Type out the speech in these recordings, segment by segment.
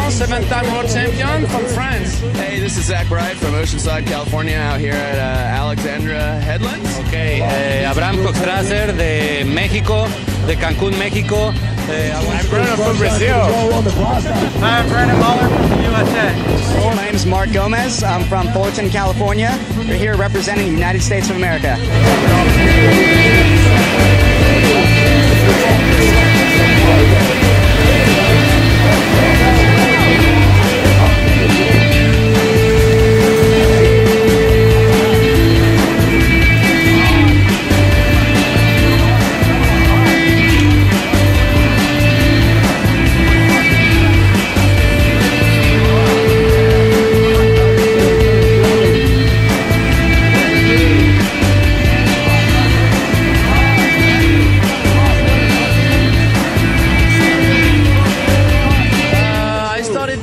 Seven-time world champion from France. Hey, this is Zach Bright from Oceanside, California, out here at Alexandra Headland. Okay, Abraham Coxtraser de México, de Cancún, México. I'm Bruno from Brazil. I'm Brandon Muller from the USA. My name is Mark Gomez. I'm from Fullerton, California. We're here representing the United States of America.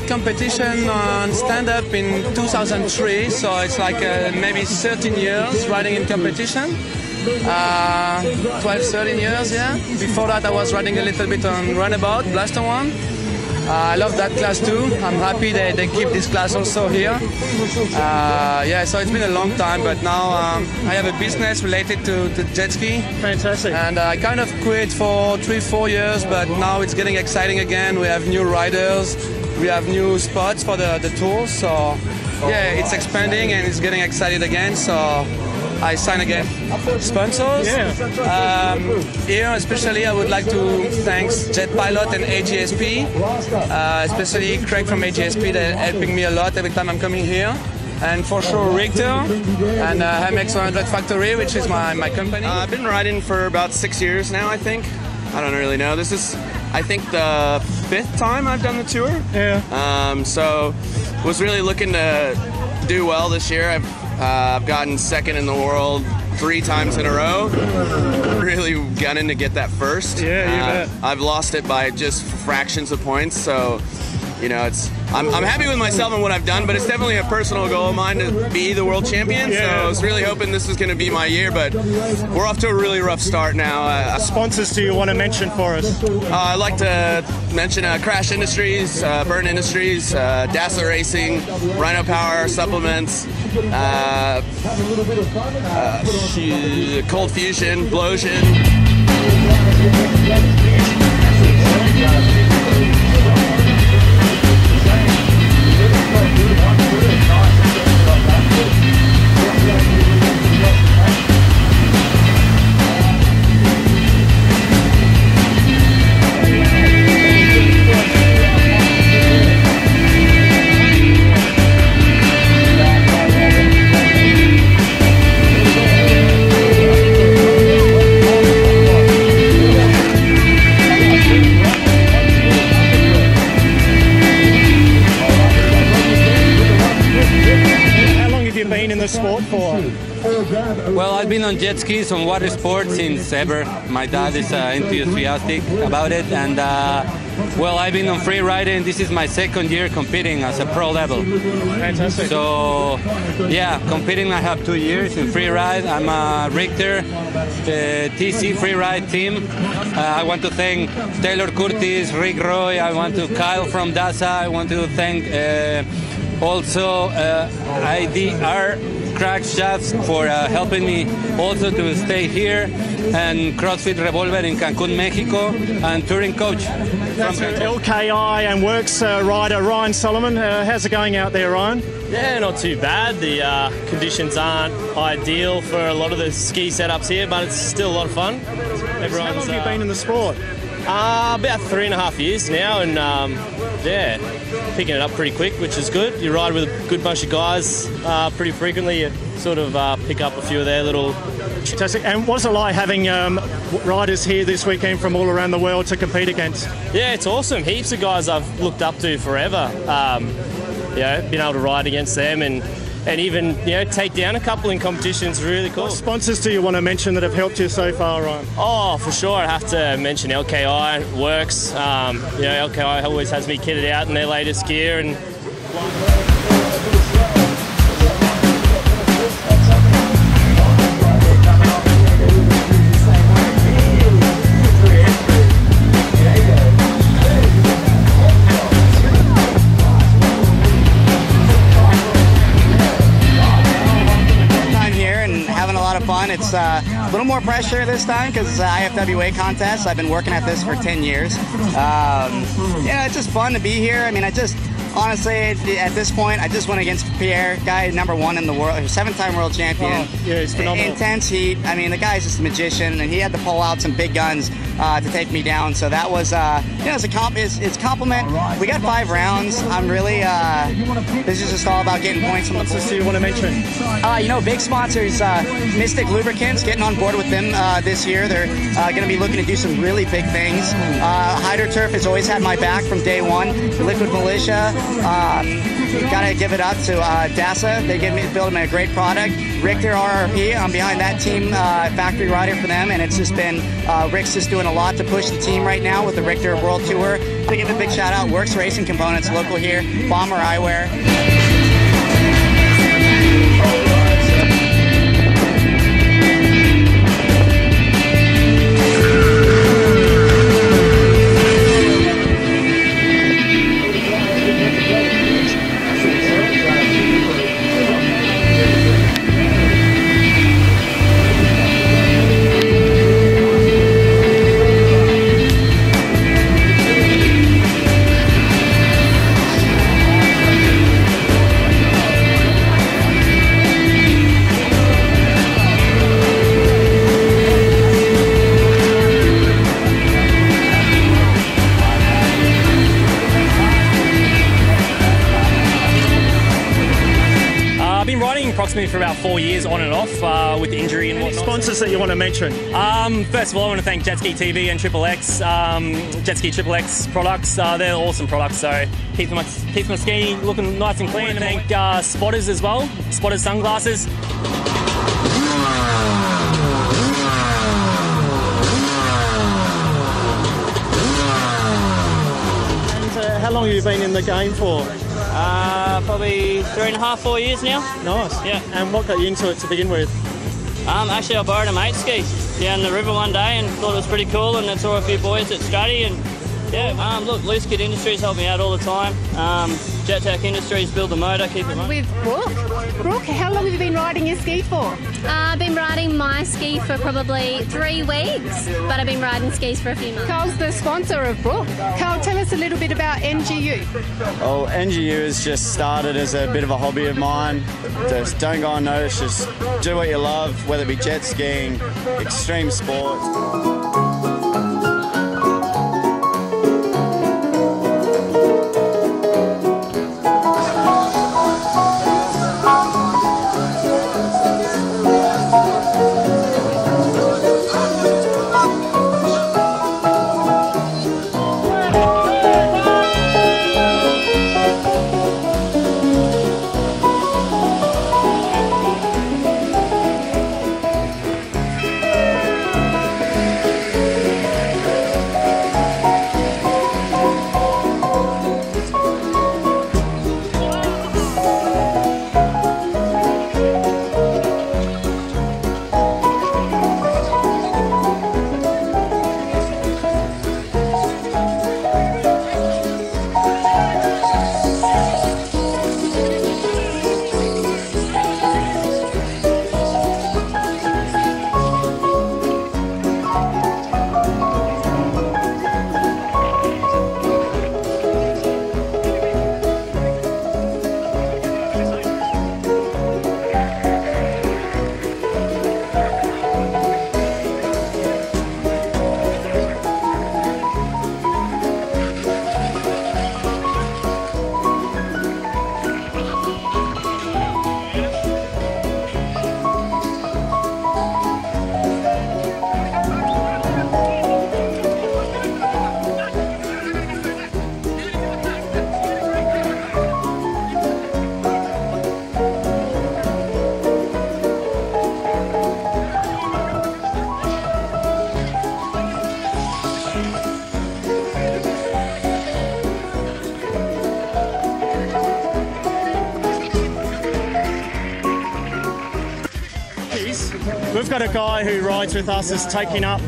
Competition on stand-up in 2003, so it's like maybe 13 years riding in competition. 12, 13 years, yeah. Before that I was riding a little bit on runabout, Blaster One. I love that class too. I'm happy they keep this class also here. Yeah, so it's been a long time, but now I have a business related to jet ski. Fantastic. And I kind of quit for 3-4 years, but now it's getting exciting again. We have new riders. We have new spots for the tour, so yeah, it's expanding and it's getting excited again, so I sign again. Sponsors? Yeah. Here especially I would like to thank Jet Pilot and AGSP, especially Craig from AGSP, they're helping me a lot every time I'm coming here. And for sure Richter and MX100 Factory, which is my company. I've been riding for about 6 years now, I think. I don't really know. This is, I think, the 5th time I've done the tour. Yeah. So was really looking to do well this year. I've gotten second in the world 3 times in a row. Really gunning to get that first. Yeah, you bet. I've lost it by just fractions of points, so you know, I'm happy with myself and what I've done, but it's definitely a personal goal of mine to be the world champion. Yeah. So I was really hoping this was going to be my year, but we're off to a really rough start now. Sponsors do you want to mention for us? I'd like to mention Crash Industries, Burn Industries, Dassler Racing, Rhino Power Supplements, Cold Fusion, Blowsion. Sport for? Well, I've been on jet skis, on water sports since ever. My dad is enthusiastic about it, and well, I've been on free riding. This is my 2nd year competing as a pro level. Fantastic. So, yeah, competing I have 2 years in free ride. I'm a Richter, the TC free ride team. I want to thank Taylor Curtis, Rick Roy. I want to Kyle from DASA. I want to thank also IDR Crackshafts for helping me also to stay here, and CrossFit Revolver in Cancún, Mexico, and touring coach. That's LKI and Works rider Ryan Solomon. How's it going out there, Ryan? Yeah, not too bad. The conditions aren't ideal for a lot of the ski setups here, but it's still a lot of fun. How long have you been in the sport? About 3.5 years now, and yeah, picking it up pretty quick, which is good. You ride with a good bunch of guys pretty frequently. You sort of pick up a few of their little Fantastic. And what's it like having riders here this weekend from all around the world to compete against? Yeah, it's awesome. Heaps of guys I've looked up to forever. Being able to ride against them and even take down a couple in competitions, really cool. What sponsors do you want to mention that have helped you so far, Ryan? Oh, for sure, I have to mention LKI. Works. LKI always has me kitted out in their latest gear and. It's a little more pressure this time because it's an IFWA contest. I've been working at this for 10 years. It's just fun to be here. I mean, honestly, at this point, I just went against Pierre, guy #1 in the world, 7-time world champion. Oh, yeah, he's phenomenal. Intense heat. I mean, the guy's just a magician, and he had to pull out some big guns to take me down. So that was, it's a compliment. We got 5 rounds. I'm really, this is just all about getting points from the sponsors. Do you want to mention? Big sponsors, Mystic Lubricants, getting on board with them this year. They're going to be looking to do some really big things. HydroTurf has always had my back from day one. Liquid Militia. Gotta give it up to DASA. They built me a great product. Richter RRP, I'm behind that team, factory rider for them, and it's just been, Rick's just doing a lot to push the team right now with the Richter World Tour. To give a big shout out, Works Racing Components, local here, Bomber Eyewear. Approximately for about 4 years on and off with injury and whatnot. Sponsors that you want to mention? First of all, I want to thank JetSki TV and XXX, JetSki.XXX products. They're awesome products, so keeps my ski looking nice and clean. And thank Spotters as well, Spotters sunglasses. And how long have you been in the game for? Probably 3.5, 4 years now. Nice. Yeah. And what got you into it to begin with? Actually, I borrowed a mate's ski down the river one day and thought it was pretty cool, and I saw a few boys at Stratty, and yeah, look, Loose Kit Industries help me out all the time. JetTech Industries build the motor, keep it running. With Brooke. Brooke, how long have you been riding your ski for? I've been riding my ski for probably 3 weeks, but I've been riding skis for a few months. Carl's the sponsor of Brooke. Carl, tell us a little bit about NGU. Well, NGU has just started as a bit of a hobby of mine. Just don't go unnoticed, just do what you love, whether it be jet skiing, extreme sport. we've got a guy who rides with us is taking up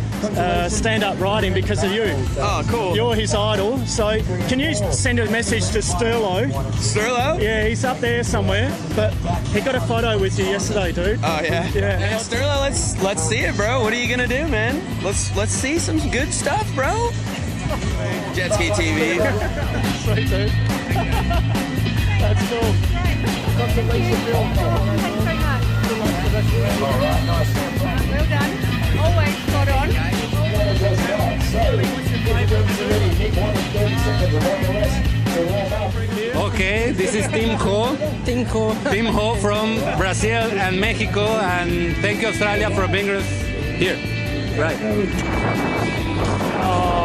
stand-up riding because of you. Oh, cool. You're his idol. So can you send a message to Sterlo? Sterlo? Yeah, he's up there somewhere. But he got a photo with you yesterday, dude. Oh yeah. Yeah. Hey, Sterlo, let's see it, bro. What are you gonna do, man? Let's see some good stuff, bro. JetSki TV. Sweet, dude. That's cool. Thanks very much. Well done. Always spot on. Okay, this is Team Ho. Team Ho from Brazil and Mexico, and thank you Australia for bringing us here. Right. Oh.